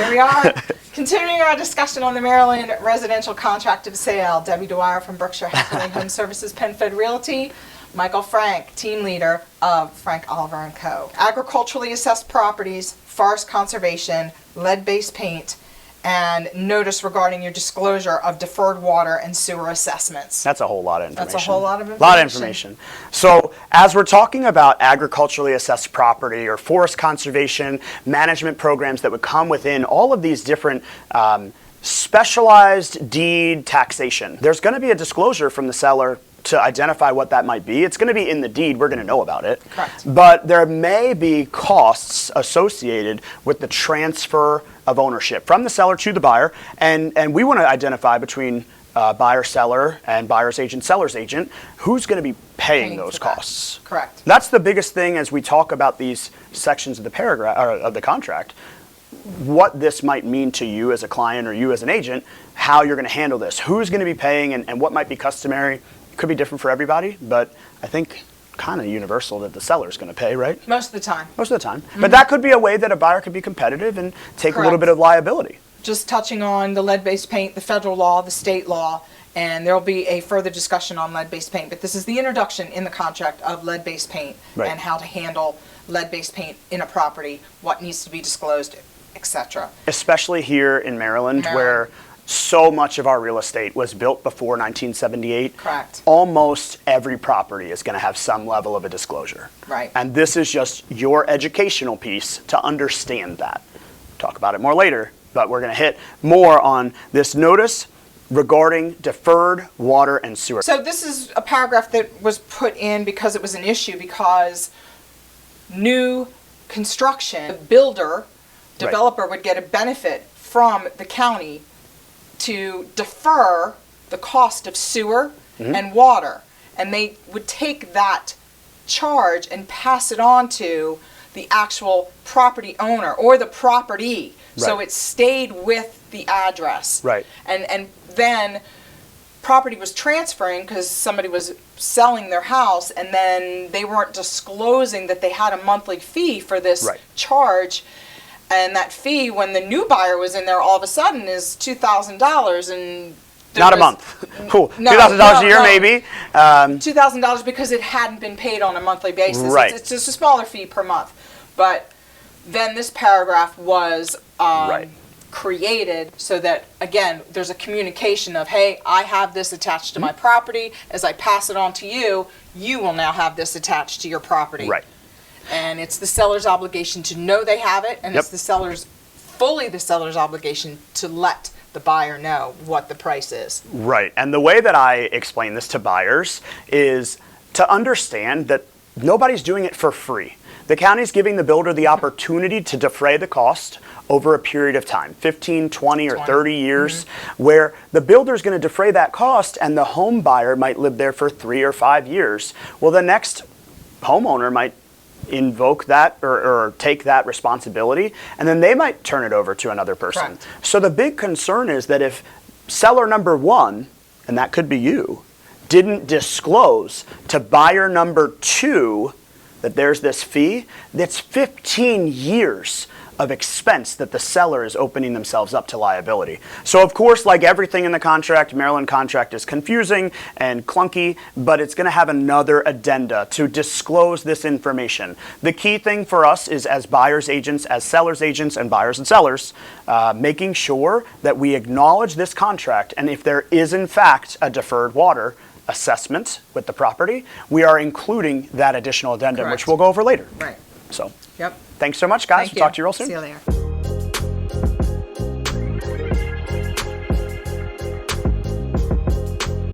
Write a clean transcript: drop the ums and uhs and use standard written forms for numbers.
Here we are, continuing our discussion on the Maryland residential contract of sale. Debbie Dwyer from Berkshire, Hathaway, HomeServices, PenFed Realty. Michael Frank, team leader of Frank Oliver & Co. Agriculturally assessed properties, forest conservation, lead-based paint, and notice regarding your disclosure of deferred water and sewer assessments. That's a whole lot of information. That's a whole lot of information. Lot of information. So as we're talking about agriculturally assessed property or forest conservation management programs that would come within all of these different specialized deed taxation, there's going to be a disclosure from the seller to identify what that might be. It's going to be in the deed. We're going to know about it. Correct. But there may be costs associated with the transfer of ownership from the seller to the buyer, and we want to identify between buyer-seller and buyer's agent, seller's agent, who's going to be paying those costs. Correct. That's the biggest thing as we talk about these sections of the paragraph or of the contract. What this might mean to you as a client or you as an agent, how you're going to handle this, who's going to be paying, and what might be customary. Could be different for everybody, but I think kind of universal that the seller's going to pay, right? Most of the time. Most of the time. Mm-hmm. But that could be a way that a buyer could be competitive and take a little bit of liability. Just touching on the lead-based paint, the federal law, the state law, and there will be a further discussion on lead-based paint. But this is the introduction in the contract of lead-based paint and how to handle lead-based paint in a property, what needs to be disclosed, etc. Especially here in Maryland, where so much of our real estate was built before 1978. Correct. Almost every property is going to have some level of a disclosure. Right. And this is just your educational piece to understand that. Talk about it more later, but we're going to hit more on this notice regarding deferred water and sewer. So this is a paragraph that was put in because it was an issue, because new construction, the builder, developer would get a benefit from the county to defer the cost of sewer and water, and they would take that charge and pass it on to the actual property owner or the property. So it stayed with the address. Right. And then property was transferring because somebody was selling their house, and then they weren't disclosing that they had a monthly fee for this charge. And that fee, when the new buyer was in there, all of a sudden is $2,000, and not a month. Cool. $2,000 a year, maybe. $2,000 because it hadn't been paid on a monthly basis. Right. It's just a smaller fee per month. But then this paragraph was created so that, again, there's a communication of, hey, I have this attached to my property. As I pass it on to you, you will now have this attached to your property. Right. And it's the seller's obligation to know they have it, and it's the seller's obligation to let the buyer know what the price is. Right. And the way that I explain this to buyers is to understand that nobody's doing it for free. The county's giving the builder the opportunity to defray the cost over a period of time, 15, 20, or 30 years, where the builder's going to defray that cost and the home buyer might live there for 3 or 5 years. Well, the next homeowner might invoke that or take that responsibility, and then they might turn it over to another person. Correct. So the big concern is that if seller number one, and that could be you, didn't disclose to buyer number two that there's this fee, that's 15 years of expense that the seller is opening themselves up to liability. So of course, like everything in the contract, Maryland contract is confusing and clunky, but it's going to have another addenda to disclose this information. The key thing for us is, as buyer's agents, as seller's agents, and buyers and sellers, making sure that we acknowledge this contract, and if there is in fact a deferred water assessment with the property, we are including that additional addendum, which we'll go over later. Right. So. Yep. Thanks so much, guys. Thank We'll talk to you real soon. See you later.